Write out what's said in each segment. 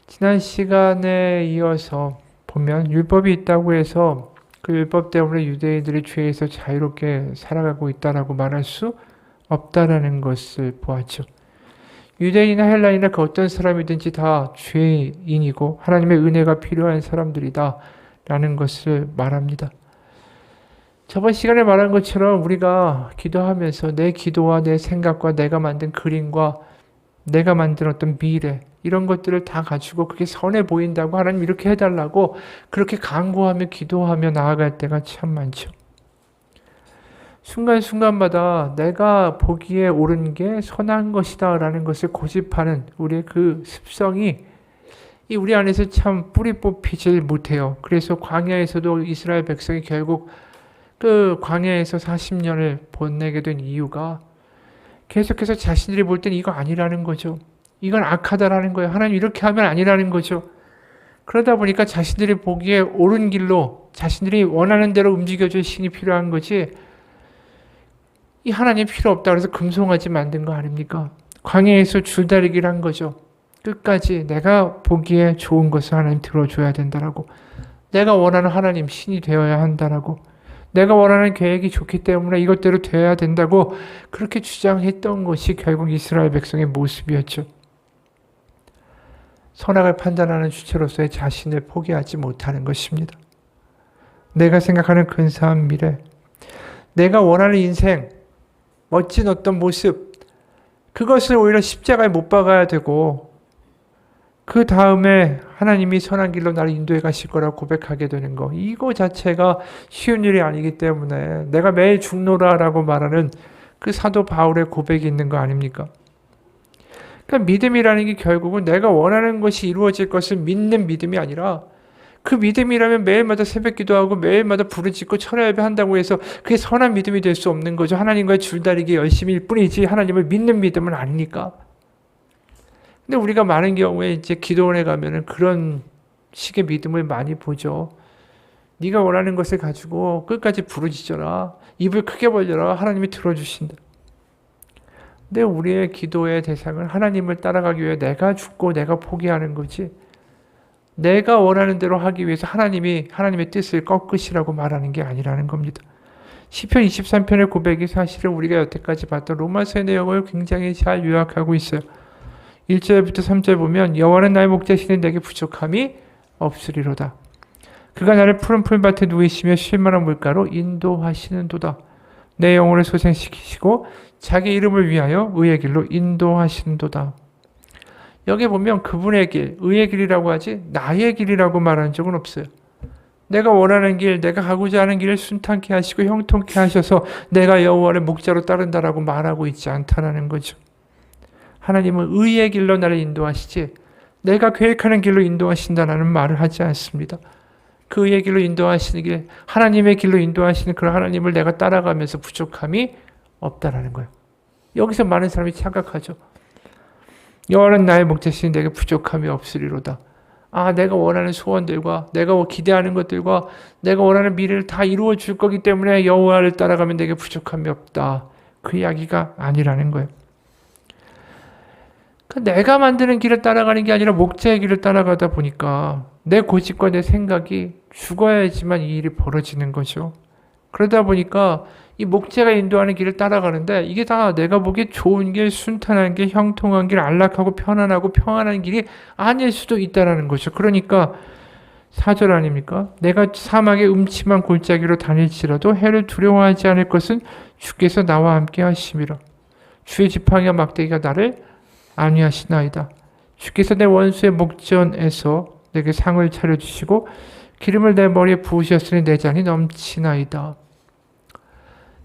지난 시간에 이어서 보면 율법이 있다고 해서 그 율법 때문에 유대인들이 죄에서 자유롭게 살아가고 있다라고 말할 수 없다라는 것을 보았죠. 유대인이나 헬라인이나 그 어떤 사람이든지 다 죄인이고 하나님의 은혜가 필요한 사람들이다 라는 것을 말합니다. 저번 시간에 말한 것처럼 우리가 기도하면서 내 기도와 내 생각과 내가 만든 그림과 내가 만든 어떤 미래 이런 것들을 다 가지고 그게 선해 보인다고 하나님 이렇게 해달라고 그렇게 간구하며 기도하며 나아갈 때가 참 많죠. 순간순간마다 내가 보기에 옳은 게 선한 것이다 라는 것을 고집하는 우리의 그 습성이 이 우리 안에서 참 뿌리 뽑히질 못해요. 그래서 광야에서도 이스라엘 백성이 결국 그 광야에서 40년을 보내게 된 이유가 계속해서 자신들이 볼 때는 이거 아니라는 거죠. 이건 악하다라는 거예요. 하나님 이렇게 하면 아니라는 거죠. 그러다 보니까 자신들이 보기에 옳은 길로 자신들이 원하는 대로 움직여줄 신이 필요한 거지 이 하나님 필요 없다 그래서 금송아지 만든 거 아닙니까? 광야에서 줄다리기를 한 거죠. 끝까지 내가 보기에 좋은 것을 하나님 들어줘야 된다라고 내가 원하는 하나님 신이 되어야 한다라고 내가 원하는 계획이 좋기 때문에 이것대로 되어야 된다고 그렇게 주장했던 것이 결국 이스라엘 백성의 모습이었죠. 선악을 판단하는 주체로서의 자신을 포기하지 못하는 것입니다. 내가 생각하는 근사한 미래, 내가 원하는 인생, 멋진 어떤 모습, 그것을 오히려 십자가에 못 박아야 되고 그 다음에 하나님이 선한 길로 나를 인도해 가실 거라고 고백하게 되는 거. 이거 자체가 쉬운 일이 아니기 때문에 내가 매일 죽노라라고 말하는 그 사도 바울의 고백이 있는 거 아닙니까? 그러니까 믿음이라는 게 결국은 내가 원하는 것이 이루어질 것을 믿는 믿음이 아니라 그 믿음이라면 매일마다 새벽 기도하고 매일마다 부르짖고 철야 예배한다고 해서 그게 선한 믿음이 될 수 없는 거죠. 하나님과의 줄다리기 열심일 뿐이지 하나님을 믿는 믿음은 아니니까. 근데 우리가 많은 경우에 이제 기도원에 가면은 그런 식의 믿음을 많이 보죠. 네가 원하는 것을 가지고 끝까지 부르짖어라. 입을 크게 벌려라. 하나님이 들어주신다. 근데 우리의 기도의 대상은 하나님을 따라가기 위해 내가 죽고 내가 포기하는 거지. 내가 원하는 대로 하기 위해서 하나님의 뜻을 꺾으시라고 말하는 게 아니라는 겁니다. 시편 23편의 고백이 사실은 우리가 여태까지 봤던 로마서의 내용을 굉장히 잘 요약하고 있어요. 1절부터 3절 보면 여호와는 나의 목자시니 내게 부족함이 없으리로다. 그가 나를 푸른 풀밭에 누이시며 쉴만한 물가로 인도하시는도다. 내 영혼을 소생시키시고 자기 이름을 위하여 의의 길로 인도하시는도다. 여기 보면 그분의 길, 의의 길이라고 하지 나의 길이라고 말한 적은 없어요. 내가 원하는 길, 내가 가고자 하는 길을 순탄케 하시고 형통케 하셔서 내가 여호와를 목자로 따른다라고 말하고 있지 않다라는 거죠. 하나님은 의의 길로 나를 인도하시지 내가 계획하는 길로 인도하신다라는 말을 하지 않습니다. 그 의의 길로 인도하시는 길, 하나님의 길로 인도하시는 그런 하나님을 내가 따라가면서 부족함이 없다라는 거예요. 여기서 많은 사람이 착각하죠. 여호와는 나의 목자시니 내게 부족함이 없으리로다. 아, 내가 원하는 소원들과 내가 기대하는 것들과 내가 원하는 미래를 다 이루어 줄 거기 때문에 여호와를 따라가면 내게 부족함이 없다. 그 이야기가 아니라는 거예요. 내가 만드는 길을 따라가는 게 아니라 목자의 길을 따라가다 보니까 내 고집과 내 생각이 죽어야지만 이 일이 벌어지는 거죠. 그러다 보니까 이 목자가 인도하는 길을 따라가는데 이게 다 내가 보기에 좋은 길, 순탄한 길, 형통한 길, 안락하고 편안하고 평안한 길이 아닐 수도 있다는 거죠. 그러니까 4절 아닙니까? 내가 사막의 음침한 골짜기로 다닐지라도 해를 두려워하지 않을 것은 주께서 나와 함께 하심이라. 주의 지팡이와 막대기가 나를 안위하시나이다. 주께서 내 원수의 목전에서 내게 상을 차려주시고 기름을 내 머리에 부으셨으니 내 잔이 넘치나이다.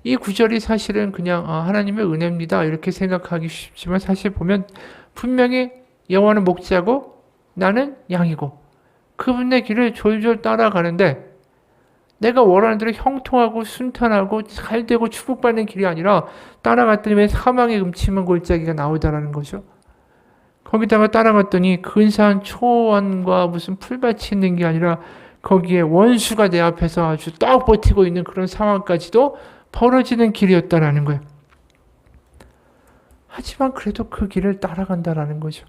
이 구절이 사실은 그냥 하나님의 은혜입니다 이렇게 생각하기 쉽지만 사실 보면 분명히 여호와는 목자고 나는 양이고 그분의 길을 졸졸 따라가는데 내가 원하는 대로 형통하고 순탄하고 잘되고 축복받는 길이 아니라 따라갔더니 왜 사망의 음침한 골짜기가 나오다라는 거죠. 거기다가 따라갔더니 근사한 초원과 무슨 풀밭이 있는 게 아니라 거기에 원수가 내 앞에서 아주 딱 버티고 있는 그런 상황까지도 벌어지는 길이었다라는 거예요. 하지만 그래도 그 길을 따라간다라는 거죠.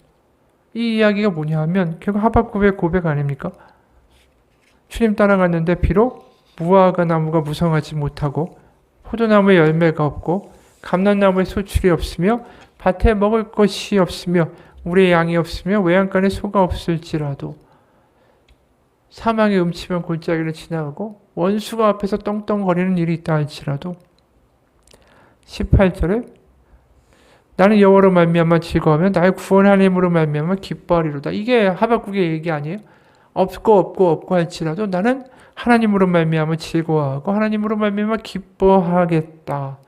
이 이야기가 뭐냐 하면 결국 하박국의 고백 아닙니까? 주님 따라갔는데 비록 무화과 나무가 무성하지 못하고 포도나무에 열매가 없고 감람나무에 소출이 없으며 밭에 먹을 것이 없으며 우리의 양이 없으며 외양간에 소가 없을지라도 사망의 음침한 골짜기를 지나가고 원수가 앞에서 떵떵거리는 일이 있다 할지라도 18절에 나는 여호와로 말미암아 즐거워하며 나의 구원 하나님으로 말미암아 기뻐하리로다. 이게 하박국의 얘기 아니에요? 없고 할지라도 나는 하나님으로 말미암아 즐거워하고 하나님으로 말미암아 기뻐하겠다.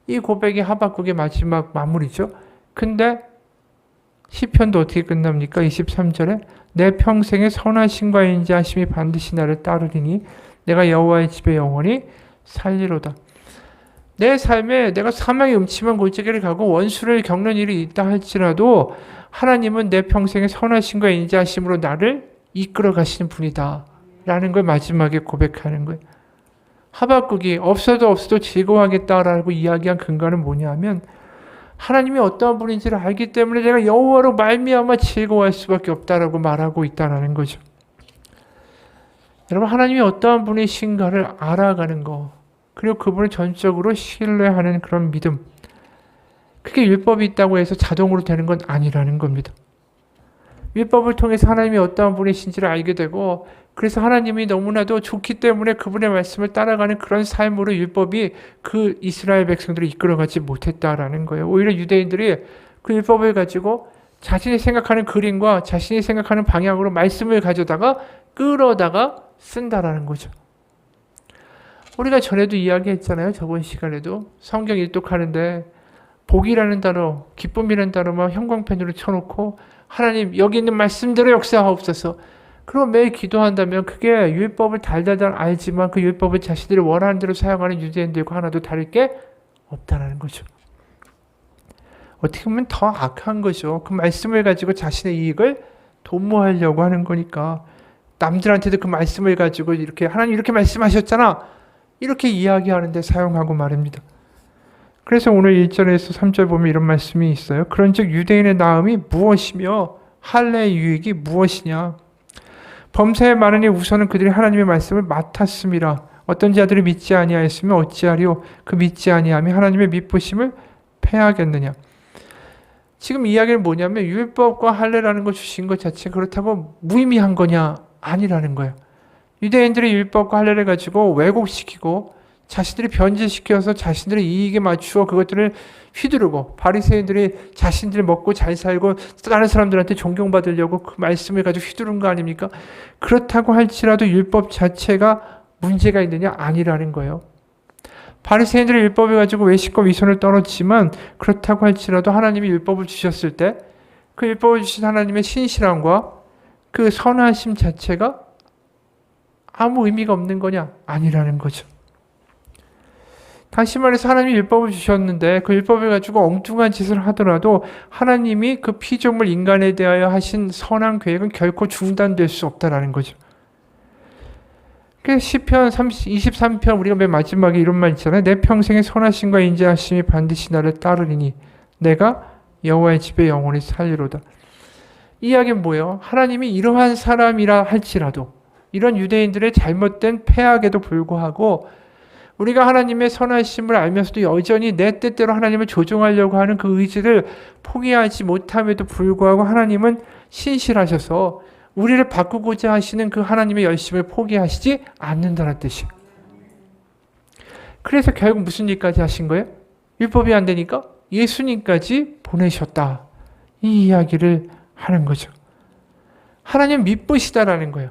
이 고백이 하박국의 마지막 마무리죠. 근데 시편도 어떻게 끝납니까? 23절에 내 평생의 선하심과 인자하심이 반드시 나를 따르리니 내가 여호와의 집에 영원히 살리로다. 내 삶에 내가 사망의 음침한 골짜기를 가고 원수를 겪는 일이 있다 할지라도 하나님은 내 평생의 선하심과 인자하심으로 나를 이끌어 가시는 분이다 라는 걸 마지막에 고백하는 거예요. 하박국이 없어도 즐거워하겠다라고 이야기한 근거는 뭐냐 하면 하나님이 어떠한 분인지를 알기 때문에 내가 여호와로 말미암아 즐거워할 수밖에 없다라고 말하고 있다는 거죠. 여러분, 하나님이 어떠한 분이신가를 알아가는 거, 그리고 그분을 전적으로 신뢰하는 그런 믿음, 그게 율법이 있다고 해서 자동으로 되는 건 아니라는 겁니다. 율법을 통해서 하나님이 어떠한 분이신지를 알게 되고, 그래서 하나님이 너무나도 좋기 때문에 그분의 말씀을 따라가는 그런 삶으로 율법이 그 이스라엘 백성들을 이끌어가지 못했다라는 거예요. 오히려 유대인들이 그 율법을 가지고 자신이 생각하는 그림과 자신이 생각하는 방향으로 말씀을 가져다가 끌어다가 쓴다라는 거죠. 우리가 전에도 이야기했잖아요. 저번 시간에도 성경 일독하는데 복이라는 단어, 기쁨이라는 단어만 형광펜으로 쳐놓고 하나님 여기 있는 말씀대로 역사하옵소서. 그럼 매일 기도한다면 그게 율법을 달달달 알지만 그 율법을 자신들이 원하는 대로 사용하는 유대인들과 하나도 다를 게 없다는 거죠. 어떻게 보면 더 악한 거죠. 그 말씀을 가지고 자신의 이익을 도모하려고 하는 거니까 남들한테도 그 말씀을 가지고 이렇게 하나님 이렇게 말씀하셨잖아 이렇게 이야기하는데 사용하고 말입니다. 그래서 오늘 1절에서 3절 보면 이런 말씀이 있어요. 그런즉 유대인의 나음이 무엇이며 할례의 유익이 무엇이냐. 범사에 많으니 우선은 그들이 하나님의 말씀을 맡았음이라. 어떤 자들이 믿지 아니하였으면 어찌하리요. 그 믿지 아니함이 하나님의 미쁘심을 패하겠느냐. 지금 이야기는 뭐냐면 율법과 할례라는 거 주신 것 자체 그렇다고 무의미한 거냐 아니라는 거예요. 유대인들이 율법과 할례를 가지고 왜곡시키고 자신들이 변질시켜서 자신들의 이익에 맞추어 그것들을 휘두르고 바리새인들이 자신들이 먹고 잘 살고 다른 사람들한테 존경받으려고 그 말씀을 가지고 휘두른 거 아닙니까? 그렇다고 할지라도 율법 자체가 문제가 있느냐? 아니라는 거예요. 바리새인들이 율법을 가지고 외식과 위선을 떨었지만 그렇다고 할지라도 하나님이 율법을 주셨을 때 그 율법을 주신 하나님의 신실함과 그 선하심 자체가 아무 의미가 없는 거냐? 아니라는 거죠. 다시 말해서 하나님이 율법을 주셨는데 그 율법을 가지고 엉뚱한 짓을 하더라도 하나님이 그 피조물 인간에 대하여 하신 선한 계획은 결코 중단될 수 없다라는 거죠. 그래서 시편 23편 우리가 맨 마지막에 이런 말 있잖아요. 내 평생의 선하심과 인자하심이 반드시 나를 따르리니 내가 여호와의 집에 영원히 살리로다. 이 이야기는 뭐예요? 하나님이 이러한 사람이라 할지라도 이런 유대인들의 잘못된 패악에도 불구하고 우리가 하나님의 선하심을 알면서도 여전히 내 뜻대로 하나님을 조종하려고 하는 그 의지를 포기하지 못함에도 불구하고 하나님은 신실하셔서 우리를 바꾸고자 하시는 그 하나님의 열심을 포기하시지 않는다는 뜻이에요. 그래서 결국 무슨 일까지 하신 거예요? 율법이 안 되니까 예수님까지 보내셨다. 이 이야기를 하는 거죠. 하나님 미쁘시다라는 거예요.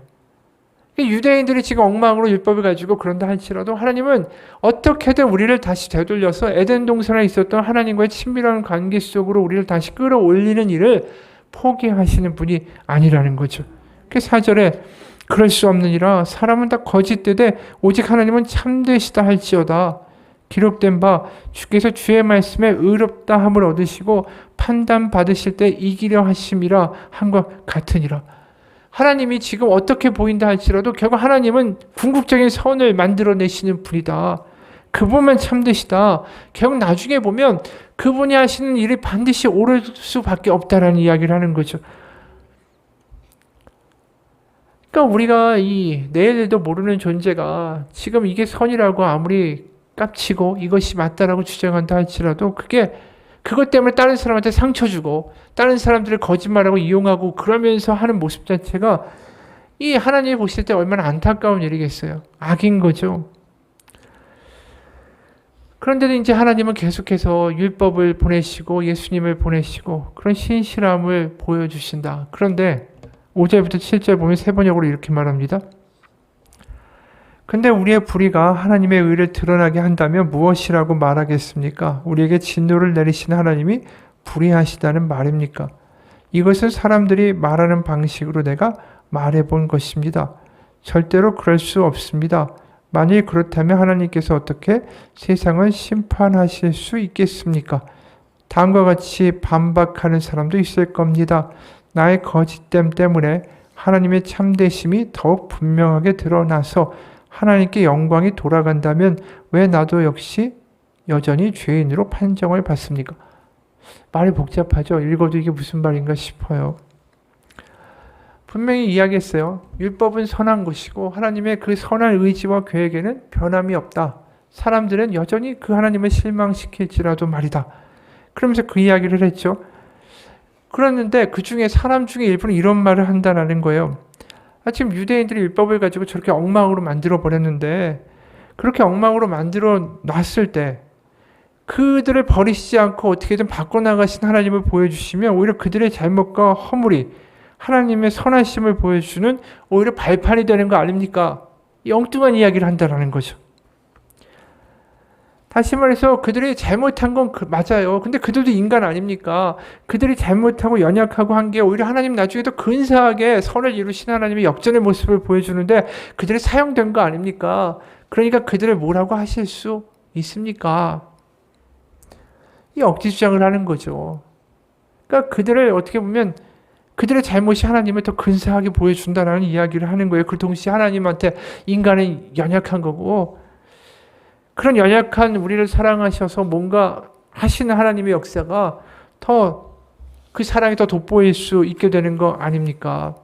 유대인들이 지금 엉망으로 율법을 가지고 그런다 할지라도 하나님은 어떻게든 우리를 다시 되돌려서 에덴 동산에 있었던 하나님과의 친밀한 관계 속으로 우리를 다시 끌어올리는 일을 포기하시는 분이 아니라는 거죠. 그 4절에 그럴 수 없느니라 사람은 다 거짓되되 오직 하나님은 참되시다 할지어다. 기록된 바 주께서 주의 말씀에 의롭다 함을 얻으시고 판단 받으실 때 이기려 하심이라 한 것 같으니라. 하나님이 지금 어떻게 보인다 할지라도 결국 하나님은 궁극적인 선을 만들어내시는 분이다. 그분만 참되시다. 결국 나중에 보면 그분이 하시는 일이 반드시 옳을 수밖에 없다라는 이야기를 하는 거죠. 그러니까 우리가 이 내일도 모르는 존재가 지금 이게 선이라고 아무리 깝치고 이것이 맞다라고 주장한다 할지라도 그게 그것 때문에 다른 사람한테 상처 주고 다른 사람들을 거짓말하고 이용하고 그러면서 하는 모습 자체가 이 하나님이 보실 때 얼마나 안타까운 일이겠어요. 악인 거죠. 그런데도 이제 하나님은 계속해서 율법을 보내시고 예수님을 보내시고 그런 신실함을 보여주신다. 그런데 5절부터 7절 보면 세 번역으로 이렇게 말합니다. 근데 우리의 불의가 하나님의 의를 드러나게 한다면 무엇이라고 말하겠습니까? 우리에게 진노를 내리신 하나님이 불의하시다는 말입니까? 이것은 사람들이 말하는 방식으로 내가 말해본 것입니다. 절대로 그럴 수 없습니다. 만일 그렇다면 하나님께서 어떻게 세상을 심판하실 수 있겠습니까? 다음과 같이 반박하는 사람도 있을 겁니다. 나의 거짓됨 때문에 하나님의 참되심이 더욱 분명하게 드러나서 하나님께 영광이 돌아간다면 왜 나도 역시 여전히 죄인으로 판정을 받습니까? 말이 복잡하죠. 읽어도 이게 무슨 말인가 싶어요. 분명히 이야기했어요. 율법은 선한 것이고 하나님의 그 선한 의지와 계획에는 변함이 없다. 사람들은 여전히 그 하나님을 실망시킬지라도 말이다. 그러면서 그 이야기를 했죠. 그랬는데 그 중에 사람 중에 일부는 이런 말을 한다는 거예요. 지금 유대인들이 율법을 가지고 저렇게 엉망으로 만들어 버렸는데 그렇게 엉망으로 만들어 놨을 때 그들을 버리시지 않고 어떻게든 바꿔나가신 하나님을 보여주시면 오히려 그들의 잘못과 허물이 하나님의 선하심을 보여주는 오히려 발판이 되는 거 아닙니까? 엉뚱한 이야기를 한다는 거죠. 다시 말해서 그들이 잘못한 건 맞아요. 근데 그들도 인간 아닙니까? 그들이 잘못하고 연약하고 한 게 오히려 하나님 나중에 더 근사하게 선을 이루신 하나님의 역전의 모습을 보여주는데 그들이 사용된 거 아닙니까? 그러니까 그들을 뭐라고 하실 수 있습니까? 이 억지 주장을 하는 거죠. 그러니까 그들을 어떻게 보면 그들의 잘못이 하나님을 더 근사하게 보여준다는 이야기를 하는 거예요. 그 동시에 하나님한테 인간은 연약한 거고 그런 연약한 우리를 사랑하셔서 뭔가 하시는 하나님의 역사가 더 그 사랑이 더 돋보일 수 있게 되는 거 아닙니까?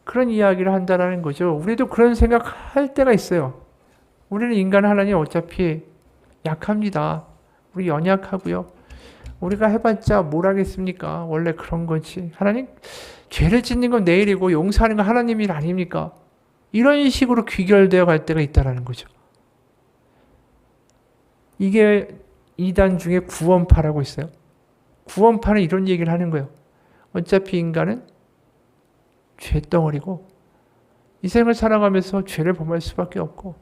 그런 이야기를 한다는 거죠. 우리도 그런 생각할 때가 있어요. 우리는 인간 하나님 어차피 약합니다. 우리 연약하고요. 우리가 해봤자 뭘 하겠습니까? 원래 그런 거지. 하나님 죄를 짓는 건 내일이고 용서하는 건 하나님 일 아닙니까? 이런 식으로 귀결되어 갈 때가 있다는 거죠. 이게 이단 중에 구원파라고 있어요. 구원파는 이런 얘기를 하는 거예요. 어차피 인간은 죄덩어리고 이 생을 살아가면서 죄를 범할 수밖에 없고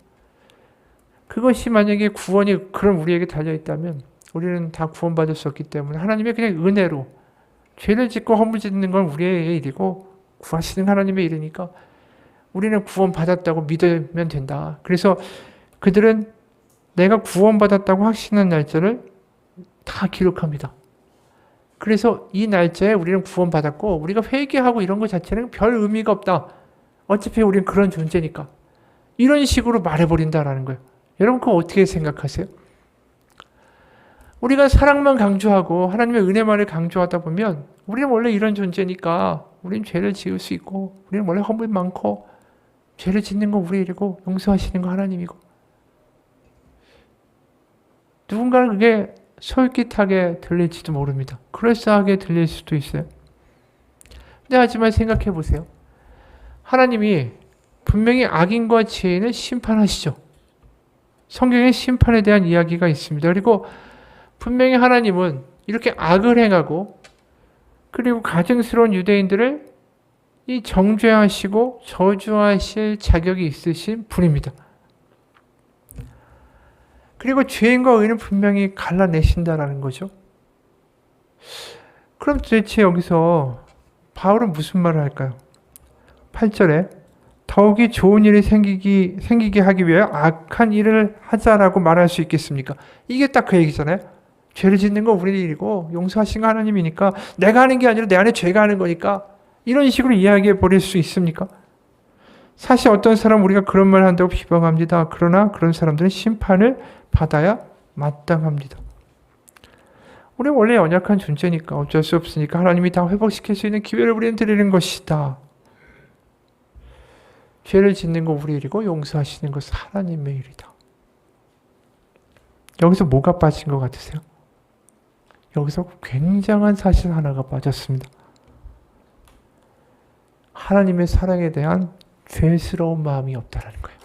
그것이 만약에 구원이 그런 우리에게 달려있다면 우리는 다 구원받을 수 없기 때문에 하나님의 그냥 은혜로 죄를 짓고 허물 짓는 건 우리의 일이고 구하시는 하나님의 일이니까 우리는 구원받았다고 믿으면 된다. 그래서 그들은 내가 구원받았다고 확신한 날짜를 다 기록합니다. 그래서 이 날짜에 우리는 구원받았고 우리가 회개하고 이런 것 자체는 별 의미가 없다. 어차피 우리는 그런 존재니까. 이런 식으로 말해버린다라는 거예요. 여러분 그거 어떻게 생각하세요? 우리가 사랑만 강조하고 하나님의 은혜만을 강조하다 보면 우리는 원래 이런 존재니까 우리는 죄를 지을 수 있고 우리는 원래 허물 많고 죄를 짓는 건 우리 일이고 용서하시는 건 하나님이고 누군가는 그게 솔깃하게 들릴지도 모릅니다. 그럴싸하게 들릴 수도 있어요. 근데 하지만 생각해 보세요. 하나님이 분명히 악인과 죄인을 심판하시죠. 성경에 심판에 대한 이야기가 있습니다. 그리고 분명히 하나님은 이렇게 악을 행하고 그리고 가증스러운 유대인들을 이 정죄하시고 저주하실 자격이 있으신 분입니다. 그리고 죄인과 의인은 분명히 갈라내신다라는 거죠. 그럼 도대체 여기서 바울은 무슨 말을 할까요? 8절에 더욱이 좋은 일이 생기게 하기 위해 악한 일을 하자라고 말할 수 있겠습니까? 이게 딱 그 얘기잖아요. 죄를 짓는 건 우리 일이고 용서하신 거 하나님이니까 내가 하는 게 아니라 내 안에 죄가 하는 거니까 이런 식으로 이야기해 버릴 수 있습니까? 사실 어떤 사람 우리가 그런 말을 한다고 비방합니다. 그러나 그런 사람들은 심판을 받아야 마땅합니다. 우리는 원래 연약한 존재니까 어쩔 수 없으니까 하나님이 다 회복시킬 수 있는 기회를 우리는 드리는 것이다. 죄를 짓는 거 우리 일이고 용서하시는 것은 하나님의 일이다. 여기서 뭐가 빠진 것 같으세요? 여기서 굉장한 사실 하나가 빠졌습니다. 하나님의 사랑에 대한 죄스러운 마음이 없다라는 거예요.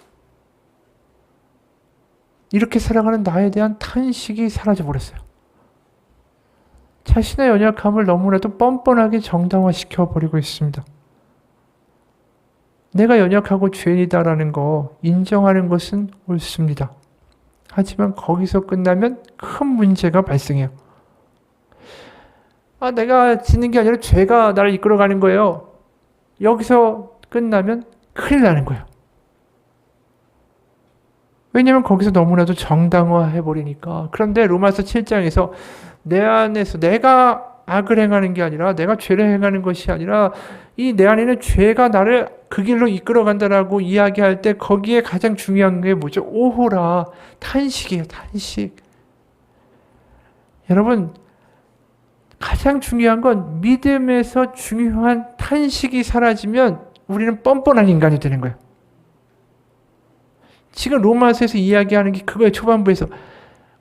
이렇게 살아가는 나에 대한 탄식이 사라져버렸어요. 자신의 연약함을 너무나도 뻔뻔하게 정당화시켜버리고 있습니다. 내가 연약하고 죄인이다라는 거 인정하는 것은 옳습니다. 하지만 거기서 끝나면 큰 문제가 발생해요. 내가 짓는 게 아니라 죄가 나를 이끌어가는 거예요. 여기서 끝나면 큰일 나는 거예요. 왜냐하면 거기서 너무나도 정당화해버리니까. 그런데 로마서 7장에서 내 안에서 내가 악을 행하는 게 아니라 내가 죄를 행하는 것이 아니라 이 내 안에는 죄가 나를 그 길로 이끌어간다라고 이야기할 때 거기에 가장 중요한 게 뭐죠? 오호라, 탄식이에요. 탄식. 여러분, 가장 중요한 건 믿음에서 중요한 탄식이 사라지면 우리는 뻔뻔한 인간이 되는 거예요. 지금 로마서에서 이야기하는 게 그거예요. 초반부에서.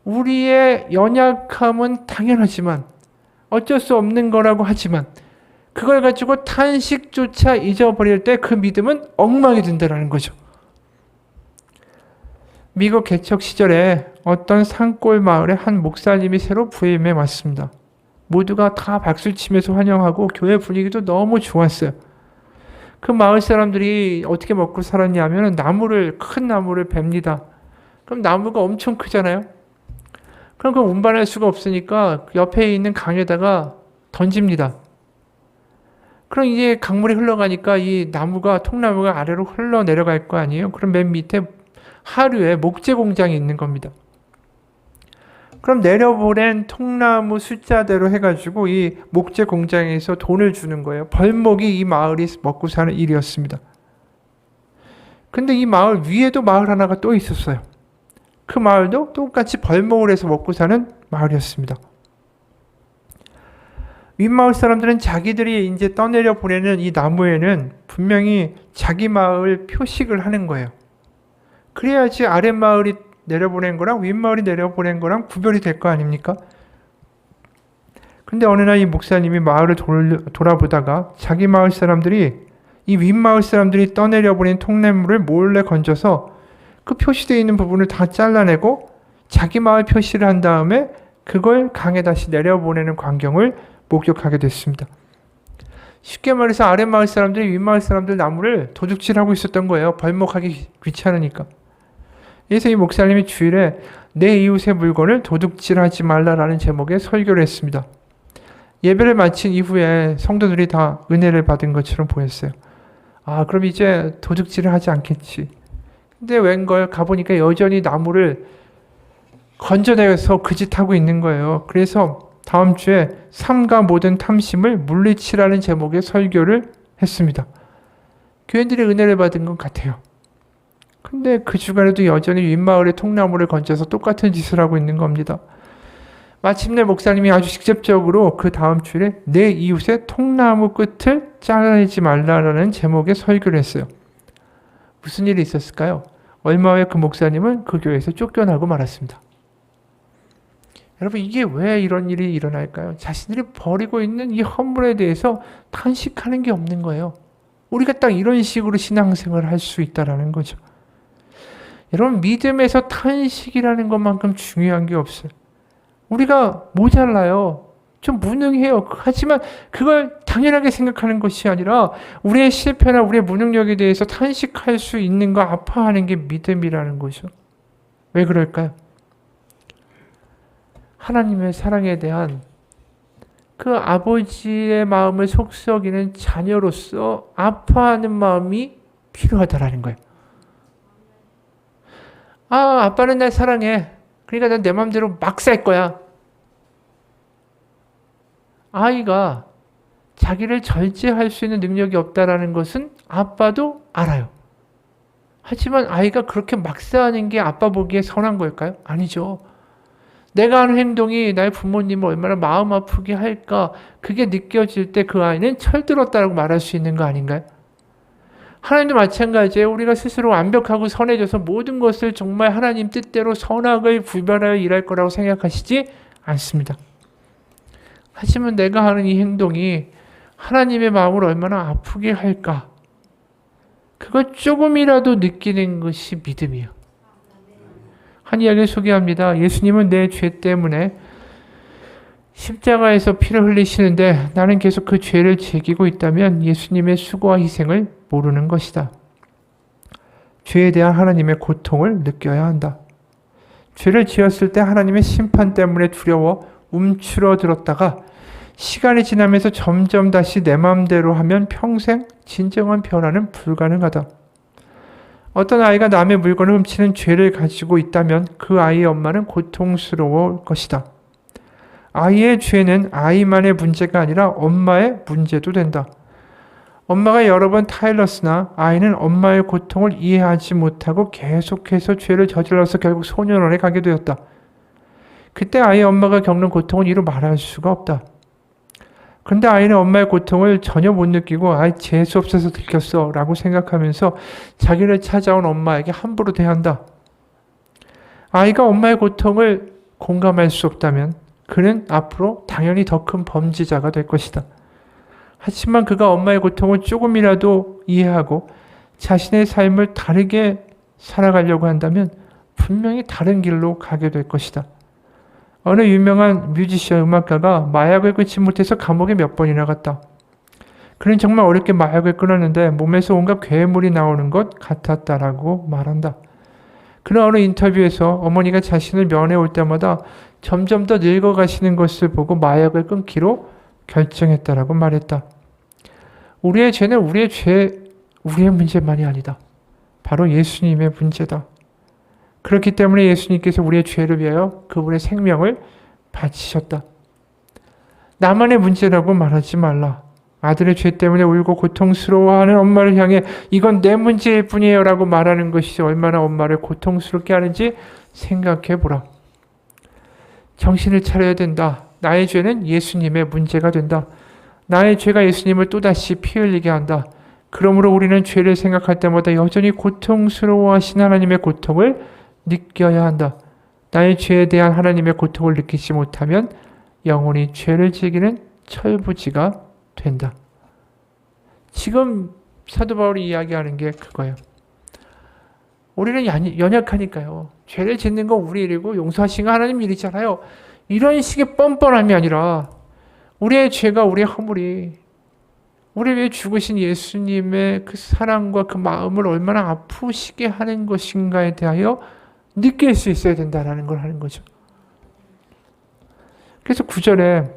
우리의 연약함은 당연하지만 어쩔 수 없는 거라고 하지만 그걸 가지고 탄식조차 잊어버릴 때 그 믿음은 엉망이 된다는 거죠. 미국 개척 시절에 어떤 산골 마을에 한 목사님이 새로 부임해 왔습니다. 모두가 다 박수를 치면서 환영하고 교회 분위기도 너무 좋았어요. 그 마을 사람들이 어떻게 먹고 살았냐면 큰 나무를 베니다. 그럼 나무가 엄청 크잖아요. 그럼 그 운반할 수가 없으니까 옆에 있는 강에다가 던집니다. 그럼 이제 강물이 흘러가니까 이 통나무가 아래로 흘러 내려갈 거 아니에요? 그럼 맨 밑에 하류에 목재 공장이 있는 겁니다. 그럼 내려보낸 통나무 숫자대로 해가지고 이 목재 공장에서 돈을 주는 거예요. 벌목이 이 마을이 먹고 사는 일이었습니다. 근데 이 마을 위에도 마을 하나가 또 있었어요. 그 마을도 똑같이 벌목을 해서 먹고 사는 마을이었습니다. 윗마을 사람들은 자기들이 이제 떠내려 보내는 이 나무에는 분명히 자기 마을 표식을 하는 거예요. 그래야지 아랫마을이 내려보낸 거랑 윗마을이 내려보낸 거랑 구별이 될 거 아닙니까? 근데 어느 날 이 목사님이 마을을 돌아보다가 자기 마을 사람들이 이 윗마을 사람들이 떠내려 보낸 통나무를 몰래 건져서 그 표시되어 있는 부분을 다 잘라내고 자기 마을 표시를 한 다음에 그걸 강에 다시 내려보내는 광경을 목격하게 됐습니다. 쉽게 말해서 아랫마을 사람들이 윗마을 사람들 나무를 도둑질하고 있었던 거예요. 벌목하기 귀찮으니까. 그래서 이 목사님이 주일에 내 이웃의 물건을 도둑질하지 말라라는 제목의 설교를 했습니다. 예배를 마친 이후에 성도들이 다 은혜를 받은 것처럼 보였어요. 그럼 이제 도둑질을 하지 않겠지. 근데 웬걸 가보니까 여전히 나무를 건져내서 그 짓 하고 있는 거예요. 그래서 다음 주에 삼가 모든 탐심을 물리치라는 제목의 설교를 했습니다. 교인들이 은혜를 받은 것 같아요. 근데 그 주간에도 여전히 윗마을의 통나무를 건져서 똑같은 짓을 하고 있는 겁니다. 마침내 목사님이 아주 직접적으로 그 다음 주에 내 이웃의 통나무 끝을 잘라내지 말라라는 제목의 설교를 했어요. 무슨 일이 있었을까요? 얼마 후에 그 목사님은 그 교회에서 쫓겨나고 말았습니다. 여러분, 이게 왜 이런 일이 일어날까요? 자신들이 버리고 있는 이 허물에 대해서 탄식하는 게 없는 거예요. 우리가 딱 이런 식으로 신앙생활을 할 수 있다는 거죠. 여러분, 믿음에서 탄식이라는 것만큼 중요한 게 없어요. 우리가 모자라요. 좀 무능해요. 하지만 그걸 당연하게 생각하는 것이 아니라 우리의 실패나 우리의 무능력에 대해서 탄식할 수 있는 거, 아파하는 게 믿음이라는 거죠. 왜 그럴까요? 하나님의 사랑에 대한 그 아버지의 마음을 속썩이는 자녀로서 아파하는 마음이 필요하다라는 거예요. 아빠는 날 사랑해. 그러니까 난 내 마음대로 막 살 거야. 아이가 자기를 절제할 수 있는 능력이 없다라는 것은 아빠도 알아요. 하지만 아이가 그렇게 막 사는 게 아빠 보기에 선한 걸까요? 아니죠. 내가 하는 행동이 나의 부모님을 얼마나 마음 아프게 할까, 그게 느껴질 때 그 아이는 철들었다고 말할 수 있는 거 아닌가요? 하나님도 마찬가지예요. 우리가 스스로 완벽하고 선해져서 모든 것을 정말 하나님 뜻대로 선악을 구별하여 일할 거라고 생각하시지 않습니다. 하지만 내가 하는 이 행동이 하나님의 마음을 얼마나 아프게 할까? 그거 조금이라도 느끼는 것이 믿음이에요. 한 이야기를 소개합니다. 예수님은 내 죄 때문에 십자가에서 피를 흘리시는데 나는 계속 그 죄를 즐기고 있다면 예수님의 수고와 희생을 모르는 것이다. 죄에 대한 하나님의 고통을 느껴야 한다. 죄를 지었을 때 하나님의 심판 때문에 두려워 움츠러들었다가 시간이 지나면서 점점 다시 내 마음대로 하면 평생 진정한 변화는 불가능하다. 어떤 아이가 남의 물건을 훔치는 죄를 가지고 있다면 그 아이의 엄마는 고통스러울 것이다. 아이의 죄는 아이만의 문제가 아니라 엄마의 문제도 된다. 엄마가 여러 번 타일렀으나 아이는 엄마의 고통을 이해하지 못하고 계속해서 죄를 저질러서 결국 소년원에 가게 되었다. 그때 아이의 엄마가 겪는 고통은 이루 말할 수가 없다. 그런데 아이는 엄마의 고통을 전혀 못 느끼고 재수 없어서 들켰어 라고 생각하면서 자기를 찾아온 엄마에게 함부로 대한다. 아이가 엄마의 고통을 공감할 수 없다면 그는 앞으로 당연히 더 큰 범죄자가 될 것이다. 하지만 그가 엄마의 고통을 조금이라도 이해하고 자신의 삶을 다르게 살아가려고 한다면 분명히 다른 길로 가게 될 것이다. 어느 유명한 뮤지션 음악가가 마약을 끊지 못해서 감옥에 몇 번이나 갔다. 그는 정말 어렵게 마약을 끊었는데 몸에서 온갖 괴물이 나오는 것 같았다라고 말한다. 그는 어느 인터뷰에서 어머니가 자신을 면회 올 때마다 점점 더 늙어가시는 것을 보고 마약을 끊기로 결정했다라고 말했다. 우리의 죄는 우리의 문제만이 아니다. 바로 예수님의 문제다. 그렇기 때문에 예수님께서 우리의 죄를 위하여 그분의 생명을 바치셨다. 나만의 문제라고 말하지 말라. 아들의 죄 때문에 울고 고통스러워하는 엄마를 향해 이건 내 문제일 뿐이에요 라고 말하는 것이 얼마나 엄마를 고통스럽게 하는지 생각해 보라. 정신을 차려야 된다. 나의 죄는 예수님의 문제가 된다. 나의 죄가 예수님을 또다시 피 흘리게 한다. 그러므로 우리는 죄를 생각할 때마다 여전히 고통스러워하신 하나님의 고통을 느껴야 한다. 나의 죄에 대한 하나님의 고통을 느끼지 못하면 영원히 죄를 즐기는 철부지가 된다. 지금 사도 바울이 이야기하는 게 그거예요. 우리는 연약하니까요. 죄를 짓는 건 우리 일이고 용서하신 건 하나님 일이잖아요. 이런 식의 뻔뻔함이 아니라 우리의 죄가 우리의 허물이 우리 위해 죽으신 예수님의 그 사랑과 그 마음을 얼마나 아프시게 하는 것인가에 대하여 느낄 수 있어야 된다는 걸 하는 거죠. 그래서 9절에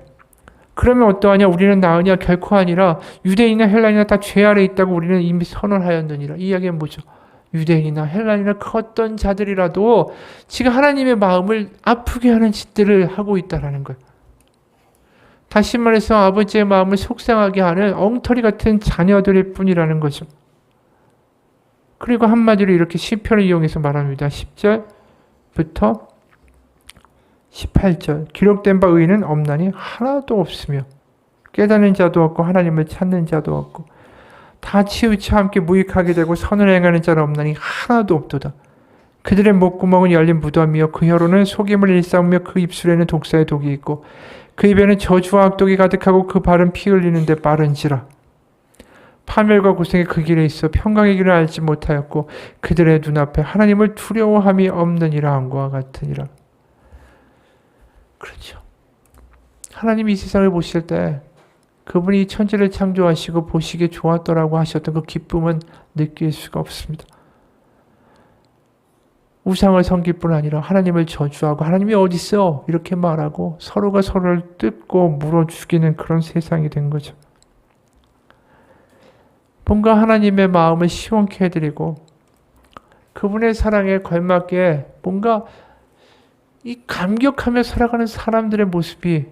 그러면 어떠하냐 우리는 나으냐 결코 아니라 유대인이나 헬라인이나 다 죄 아래 있다고 우리는 이미 선언하였느니라. 이 이야기는 뭐죠? 유대인이나 헬라인이나 그 어떤 자들이라도 지금 하나님의 마음을 아프게 하는 짓들을 하고 있다는 거예요. 다시 말해서 아버지의 마음을 속상하게 하는 엉터리 같은 자녀들일 뿐이라는 거죠. 그리고 한마디로 이렇게 시편을 이용해서 말합니다. 10절부터 18절 기록된 바 의인은 없나니 하나도 없으며 깨닫는 자도 없고 하나님을 찾는 자도 없고 다 치우쳐 함께 무익하게 되고 선을 행하는 자는 없나니 하나도 없도다. 그들의 목구멍은 열린 무덤이요 그 혀로는 속임을 일삼으며 그 입술에는 독사의 독이 있고 그 입에는 저주와 악독이 가득하고 그 발은 피 흘리는데 빠른지라. 파멸과 고생이 그 길에 있어 평강의 길을 알지 못하였고 그들의 눈앞에 하나님을 두려워함이 없느니라 함과 같으니라. 그렇죠. 하나님이 이 세상을 보실 때 그분이 천지를 창조하시고 보시기에 좋았더라고 하셨던 그 기쁨은 느낄 수가 없습니다. 우상을 섬길 뿐 아니라 하나님을 저주하고 하나님이 어디 있어? 이렇게 말하고 서로가 서로를 뜯고 물어 죽이는 그런 세상이 된 거죠. 뭔가 하나님의 마음을 시원케 해드리고 그분의 사랑에 걸맞게 뭔가 이 감격하며 살아가는 사람들의 모습이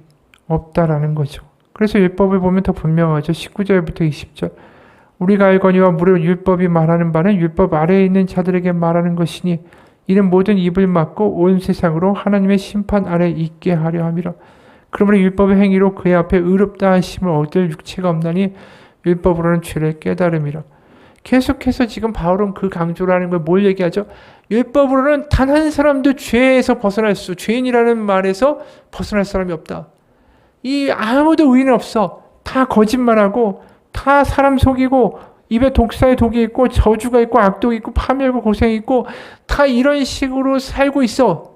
없다라는 거죠. 그래서 율법을 보면 더 분명하죠. 19절부터 20절. 우리가 알거니와 무릇 율법이 말하는 바는 율법 아래에 있는 자들에게 말하는 것이니 이는 모든 입을 막고 온 세상으로 하나님의 심판 아래 있게 하려 함이라. 그러므로 율법의 행위로 그의 앞에 의롭다 하심을 얻을 육체가 없나니 율법으로는 죄를 깨달음이라. 계속해서 지금 바울은 그 강조를 하는 걸 뭘 얘기하죠? 율법으로는 단 한 사람도 죄에서 벗어날 죄인이라는 말에서 벗어날 사람이 없다. 이 아무도 의인은 없어. 다 거짓말하고 다 사람 속이고 입에 독사의 독이 있고 저주가 있고 악독이 있고 파멸과 고생이 있고 다 이런 식으로 살고 있어.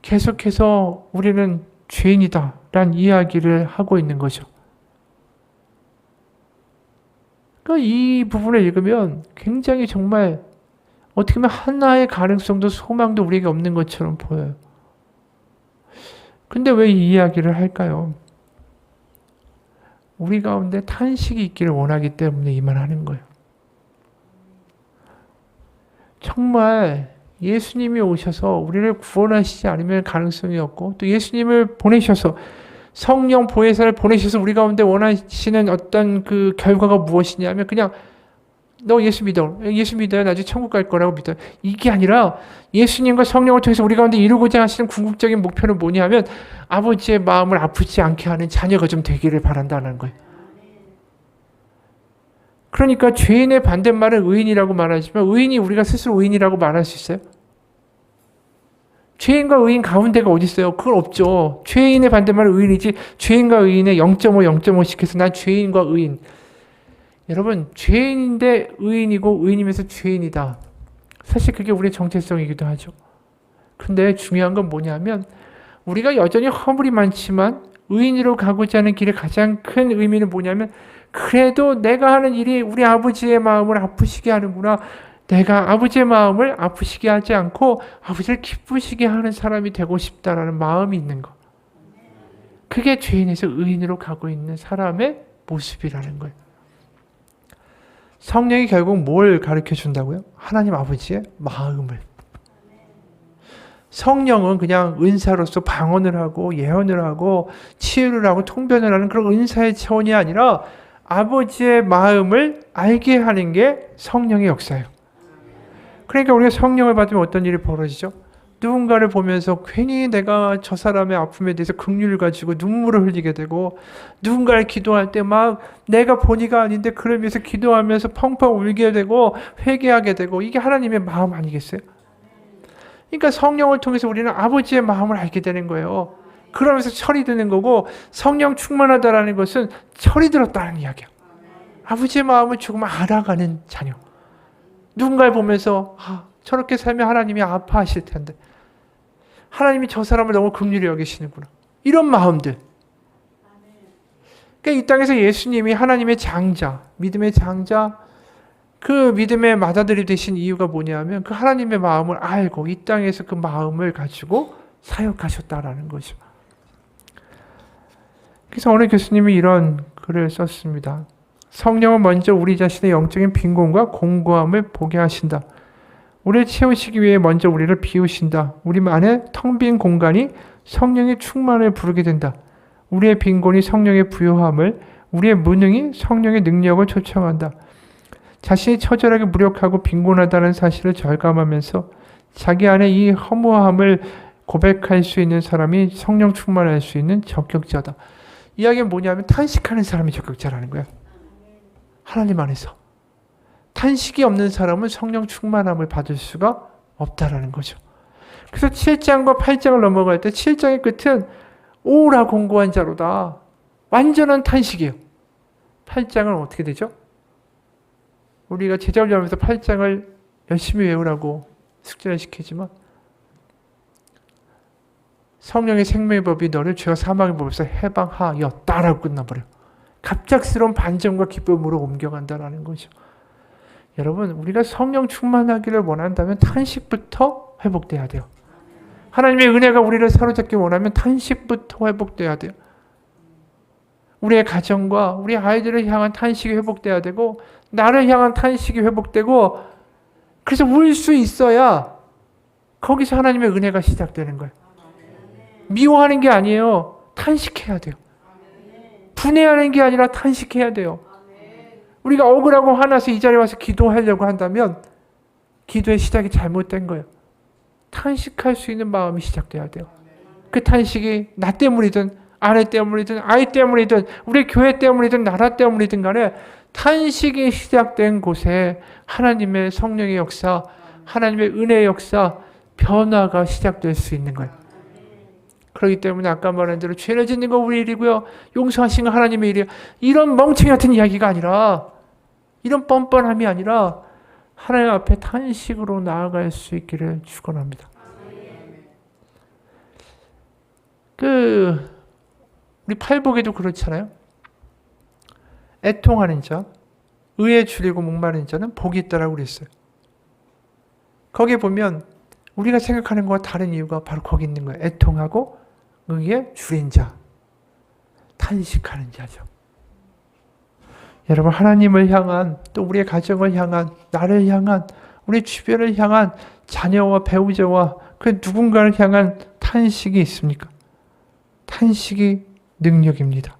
계속해서 우리는 죄인이다 라는 이야기를 하고 있는 거죠. 그러니까 이 부분을 읽으면 굉장히 정말 어떻게 보면 하나의 가능성도 소망도 우리에게 없는 것처럼 보여요. 근데 왜 이 이야기를 할까요? 우리 가운데 탄식이 있기를 원하기 때문에 이 말 하는 거예요. 정말 예수님이 오셔서 우리를 구원하시지 않으면 가능성이 없고 또 예수님을 보내셔서 성령 보혜사를 보내셔서 우리 가운데 원하시는 어떤 그 결과가 무엇이냐면 그냥 너 예수 믿어. 예수 믿어야 나중에 천국 갈 거라고 믿어. 이게 아니라 예수님과 성령을 통해서 우리 가운데 이루고자 하시는 궁극적인 목표는 뭐냐면 아버지의 마음을 아프지 않게 하는 자녀가 좀 되기를 바란다는 거예요. 그러니까 죄인의 반대말은 의인이라고 말하지만 의인이 우리가 스스로 의인이라고 말할 수 있어요? 죄인과 의인 가운데가 어디 있어요? 그건 없죠. 죄인의 반대말은 의인이지 죄인과 의인의 0.5, 0.5씩 해서 난 죄인과 의인. 여러분 죄인인데 의인이고 의인이면서 죄인이다. 사실 그게 우리의 정체성이기도 하죠. 근데 중요한 건 뭐냐면 우리가 여전히 허물이 많지만 의인으로 가고자 하는 길의 가장 큰 의미는 뭐냐면 그래도 내가 하는 일이 우리 아버지의 마음을 아프시게 하는구나. 내가 아버지의 마음을 아프시게 하지 않고 아버지를 기쁘시게 하는 사람이 되고 싶다라는 마음이 있는 것. 그게 죄인에서 의인으로 가고 있는 사람의 모습이라는 거예요. 성령이 결국 뭘 가르쳐 준다고요? 하나님 아버지의 마음을. 성령은 그냥 은사로서 방언을 하고 예언을 하고 치유를 하고 통변을 하는 그런 은사의 차원이 아니라 아버지의 마음을 알게 하는 게 성령의 역사예요. 그러니까 우리가 성령을 받으면 어떤 일이 벌어지죠? 누군가를 보면서 괜히 내가 저 사람의 아픔에 대해서 긍휼을 가지고 눈물을 흘리게 되고 누군가를 기도할 때 막 내가 본의가 아닌데 그를 위해서 기도하면서 펑펑 울게 되고 회개하게 되고 이게 하나님의 마음 아니겠어요? 그러니까 성령을 통해서 우리는 아버지의 마음을 알게 되는 거예요. 그러면서 철이 드는 거고 성령 충만하다라는 것은 철이 들었다는 이야기예요. 아버지의 마음을 조금 알아가는 자녀. 누군가를 보면서 저렇게 살면 하나님이 아파하실 텐데 하나님이 저 사람을 너무 긍휼히 여기시는구나. 이런 마음들. 그러니까 이 땅에서 예수님이 하나님의 장자, 믿음의 장자, 그 믿음의 맏아들이 되신 이유가 뭐냐면 그 하나님의 마음을 알고 이 땅에서 그 마음을 가지고 사역하셨다라는 거죠. 그래서 어느 교수님이 이런 글을 썼습니다. 성령은 먼저 우리 자신의 영적인 빈곤과 공고함을 보게 하신다. 우리를 채우시기 위해 먼저 우리를 비우신다. 우리 안에 텅 빈 공간이 성령의 충만을 부르게 된다. 우리의 빈곤이 성령의 부요함을, 우리의 무능이 성령의 능력을 초청한다. 자신이 처절하게 무력하고 빈곤하다는 사실을 절감하면서 자기 안에 이 허무함을 고백할 수 있는 사람이 성령 충만할 수 있는 적격자다. 이야기는 뭐냐면 탄식하는 사람이 적격자라는 거야. 하나님 안에서. 탄식이 없는 사람은 성령 충만함을 받을 수가 없다라는 거죠. 그래서 7장과 8장을 넘어갈 때 7장의 끝은 오라 공고한 자로다. 완전한 탄식이에요. 8장은 어떻게 되죠? 우리가 제자를 하면서 8장을 열심히 외우라고 숙제를 시키지만 성령의 생명의 법이 너를 죄와 사망의 법에서 해방하였다라고 끝나버려요. 갑작스러운 반전과 기쁨으로 옮겨간다라는 거죠. 여러분, 우리가 성령 충만하기를 원한다면 탄식부터 회복돼야 돼요. 하나님의 은혜가 우리를 사로잡기 원하면 탄식부터 회복돼야 돼요. 우리의 가정과 우리 아이들을 향한 탄식이 회복돼야 되고 나를 향한 탄식이 회복되고 그래서 울 수 있어야 거기서 하나님의 은혜가 시작되는 거예요. 미워하는 게 아니에요. 탄식해야 돼요. 분해하는 게 아니라 탄식해야 돼요. 우리가 억울하고 화나서 이 자리에 와서 기도하려고 한다면 기도의 시작이 잘못된 거예요. 탄식할 수 있는 마음이 시작돼야 돼요. 그 탄식이 나 때문이든 아내 때문이든 아이 때문이든 우리 교회 때문이든 나라 때문이든 간에 탄식이 시작된 곳에 하나님의 성령의 역사, 하나님의 은혜의 역사, 변화가 시작될 수 있는 거예요. 그렇기 때문에 아까 말한 대로 죄를 짓는 거 우리 일이고요. 용서하신 거 하나님의 일이에요. 이런 멍청이 같은 이야기가 아니라, 이런 뻔뻔함이 아니라 하나님 앞에 탄식으로 나아갈 수 있기를 축원합니다. 우리 팔복에도 그렇잖아요. 애통하는 자, 의에 줄이고 목마른 자는 복이 있다라고 그랬어요. 거기에 보면 우리가 생각하는 것과 다른 이유가 바로 거기 있는 거예요. 애통하고 의에 줄인 자, 탄식하는 자죠. 여러분, 하나님을 향한, 또 우리의 가정을 향한, 나를 향한, 우리 주변을 향한 자녀와 배우자와 그 누군가를 향한 탄식이 있습니까? 탄식이 능력입니다.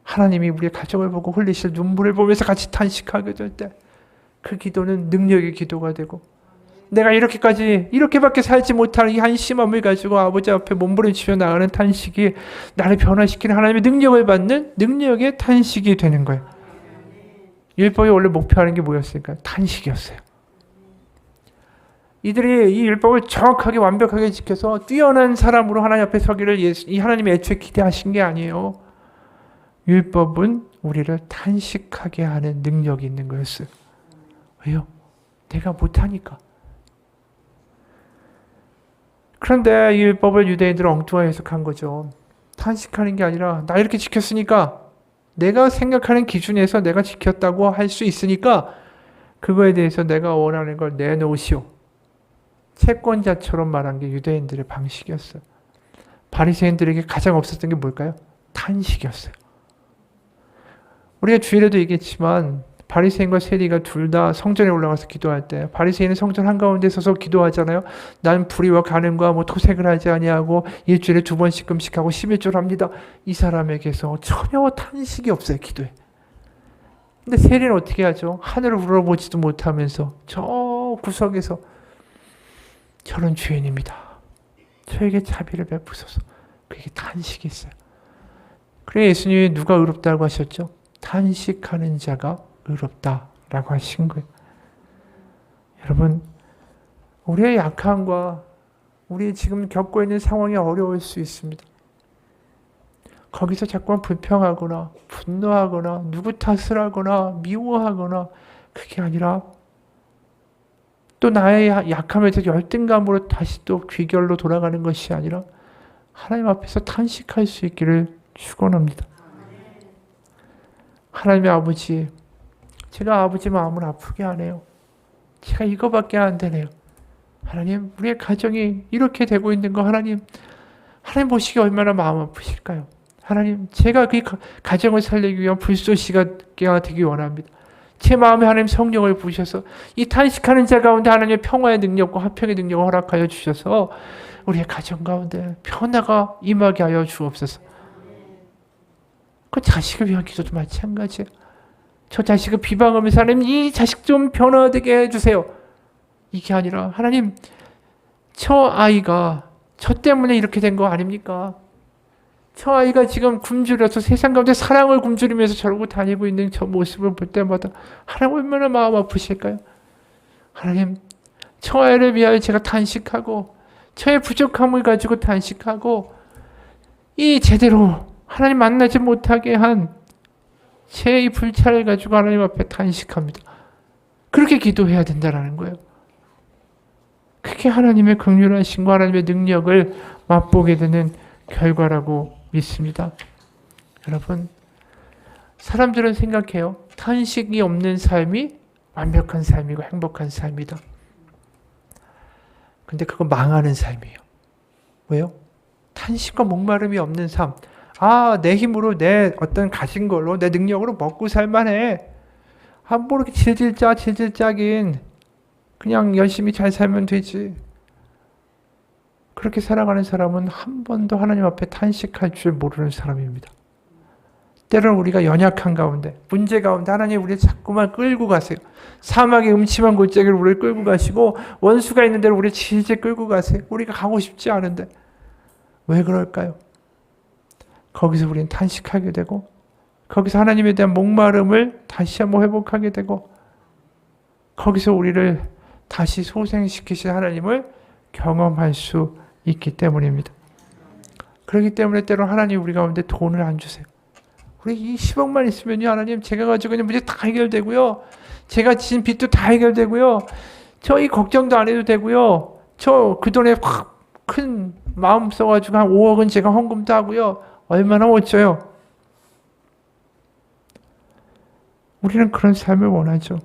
하나님이 우리의 가정을 보고 흘리실 눈물을 보면서 같이 탄식하게 될 때 그 기도는 능력의 기도가 되고, 내가 이렇게밖에 살지 못하는 이 한심함을 가지고 아버지 앞에 몸부림치며 나가는 탄식이 나를 변화시키는 하나님의 능력을 받는 능력의 탄식이 되는 거예요. 율법이 원래 목표하는 게 뭐였을까요? 탄식이었어요. 이들이 이 율법을 정확하게 완벽하게 지켜서 뛰어난 사람으로 하나님 앞에 서기를 이 하나님이 애초에 기대하신 게 아니에요. 율법은 우리를 탄식하게 하는 능력이 있는 거였어요. 왜요? 내가 못하니까. 그런데 이 율법을 유대인들은 엉뚱하게 해석한 거죠. 탄식하는 게 아니라 나 이렇게 지켰으니까, 내가 생각하는 기준에서 내가 지켰다고 할 수 있으니까 그거에 대해서 내가 원하는 걸 내놓으시오. 채권자처럼 말한 게 유대인들의 방식이었어요. 바리새인들에게 가장 없었던 게 뭘까요? 탄식이었어요. 우리가 주일에도 얘기했지만 바리새인과 세리가 둘 다 성전에 올라가서 기도할 때 바리새인은 성전 한가운데 서서 기도하잖아요. 난 불의와 간음과 토색을 하지 아니하고 일주일에 2번씩 금식하고 11조를 합니다. 이 사람에게서 전혀 탄식이 없어요, 기도에. 근데 세리는 어떻게 하죠? 하늘을 우러보지도 못하면서 저 구석에서 저런 죄인입니다. 저에게 자비를 베푸소서. 그게 탄식이 있어요. 그래 예수님이 누가 의롭다고 하셨죠? 탄식하는 자가 의롭다라고 하신 거예요. 여러분, 우리의 약함과 우리 지금 겪고 있는 상황이 어려울 수 있습니다. 거기서 자꾸만 불평하거나 분노하거나 누구 탓을 하거나 미워하거나, 그게 아니라 또 나의 약함에서 열등감으로 다시 또 귀결로 돌아가는 것이 아니라 하나님 앞에서 탄식할 수 있기를 축원합니다. 하나님의 아버지, 제가 아버지 마음을 아프게 하네요. 제가 이거밖에 안 되네요. 하나님, 우리의 가정이 이렇게 되고 있는 거 하나님 보시기 얼마나 마음 아프실까요? 하나님, 제가 그 가정을 살리기 위한 불쏘시가 되기 원합니다. 제 마음에 하나님 성령을 부으셔서 이 탄식하는 자 가운데 하나님의 평화의 능력과 화평의 능력을 허락하여 주셔서 우리의 가정 가운데 변화가 임하게 하여 주옵소서. 그 자식을 위한 기도도 마찬가지예요. 저 자식을 비방하면서 하나님 이 자식 좀 변화되게 해주세요. 이게 아니라 하나님, 저 아이가 저 때문에 이렇게 된 거 아닙니까? 저 아이가 지금 굶주려서 세상 가운데 사랑을 굶주리면서 저러고 다니고 있는 저 모습을 볼 때마다 하나님 얼마나 마음 아프실까요? 하나님, 저 아이를 위하여 제가 탄식하고 저의 부족함을 가지고 탄식하고 이 제대로 하나님 만나지 못하게 한 제 이 불찰을 가지고 하나님 앞에 탄식합니다. 그렇게 기도해야 된다는 거예요. 그게 하나님의 긍휼하심과 하나님의 능력을 맛보게 되는 결과라고 믿습니다. 여러분, 사람들은 생각해요. 탄식이 없는 삶이 완벽한 삶이고 행복한 삶이다. 근데 그거 망하는 삶이에요. 왜요? 탄식과 목마름이 없는 삶. 내 힘으로 내 어떤 가진 걸로 내 능력으로 먹고 살만해. 뭐 이렇게 질질 짜긴 그냥 열심히 잘 살면 되지. 그렇게 살아가는 사람은 한 번도 하나님 앞에 탄식할 줄 모르는 사람입니다. 때로는 우리가 연약한 가운데, 문제 가운데 하나님 우리를 자꾸만 끌고 가세요. 사막의 음침한 골짜기를 우리를 끌고 가시고 원수가 있는 데로 우리를 질질 끌고 가세요. 우리가 가고 싶지 않은데. 왜 그럴까요? 거기서 우리는 탄식하게 되고 거기서 하나님에 대한 목마름을 다시 한번 회복하게 되고 거기서 우리를 다시 소생시키신 하나님을 경험할 수 있기 때문입니다. 그렇기 때문에 때로 하나님 우리 가운데 돈을 안 주세요. 우리 이 10억만 있으면요, 하나님 제가 가지고 있는 문제 다 해결되고요. 제가 진 빚도 다 해결되고요. 저 이 걱정도 안 해도 되고요. 저 그 돈에 확 큰 마음 써가지고 한 5억은 제가 헌금도 하고요. 얼마나 멋져요. 우리는 그런 삶을 원하죠.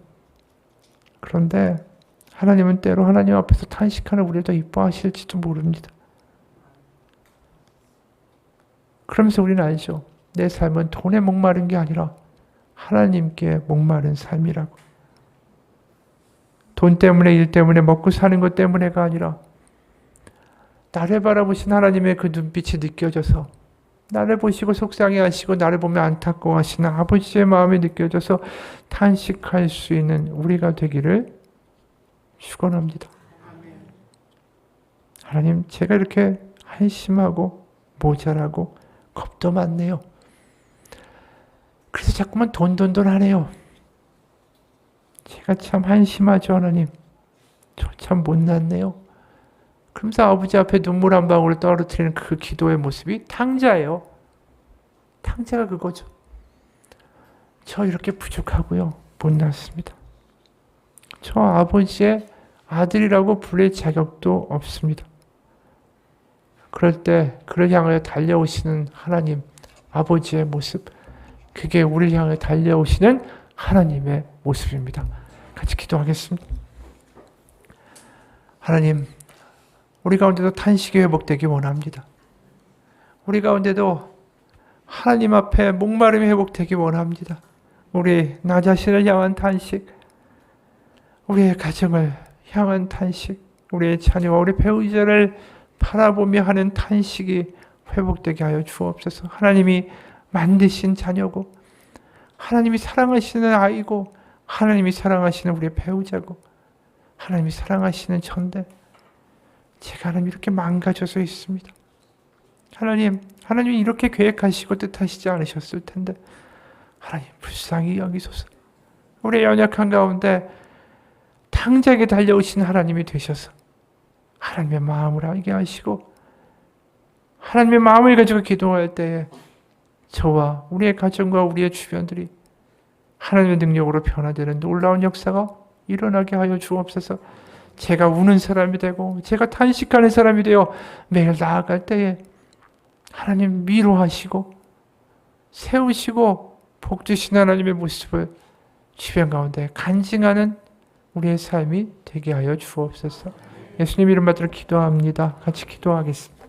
그런데 하나님은 때로 하나님 앞에서 탄식하는 우리를 더 이뻐하실지도 모릅니다. 그러면서 우리는 알죠. 내 삶은 돈에 목마른 게 아니라 하나님께 목마른 삶이라고. 돈 때문에 일 때문에 먹고 사는 것 때문에가 아니라 나를 바라보신 하나님의 그 눈빛이 느껴져서 나를 보시고 속상해하시고 나를 보며 안타까워하시는 아버지의 마음이 느껴져서 탄식할 수 있는 우리가 되기를 축원합니다. 하나님, 제가 이렇게 한심하고 모자라고 겁도 많네요. 그래서 자꾸만 돈 하네요. 제가 참 한심하죠, 하나님. 저 참 못났네요. 그러면서 아버지 앞에 눈물 한 방울을 떨어뜨리는 그 기도의 모습이 탕자예요. 탕자가 그거죠. 저 이렇게 부족하고요. 못났습니다. 저 아버지의 아들이라고 부를 자격도 없습니다. 그럴 때 그를 향하여 달려오시는 하나님, 아버지의 모습, 그게 우리를 향해 달려오시는 하나님의 모습입니다. 같이 기도하겠습니다. 하나님, 우리 가운데도 탄식이 회복되기 원합니다. 우리 가운데도 하나님 앞에 목마름이 회복되기 원합니다. 우리 나 자신을 향한 탄식, 우리의 가정을 향한 탄식, 우리의 자녀와 우리 배우자를 바라보며 하는 탄식이 회복되게 하여 주옵소서. 하나님이 만드신 자녀고 하나님이 사랑하시는 아이고 하나님이 사랑하시는 우리의 배우자고 하나님이 사랑하시는 전데 제가 하나님 이렇게 망가져서 있습니다. 하나님이 이렇게 계획하시고 뜻하시지 않으셨을 텐데 하나님 불쌍히 여기소서. 우리의 연약한 가운데 탕자에게 달려오신 하나님이 되셔서 하나님의 마음을 알게 하시고 하나님의 마음을 가지고 기도할 때에 저와 우리의 가정과 우리의 주변들이 하나님의 능력으로 변화되는 놀라운 역사가 일어나게 하여 주옵소서. 제가 우는 사람이 되고 제가 탄식하는 사람이 되어 매일 나아갈 때에 하나님 위로하시고 세우시고 복주신 하나님의 모습을 주변 가운데 간증하는 우리의 삶이 되게 하여 주옵소서. 예수님 이름 받들어 기도합니다. 같이 기도하겠습니다.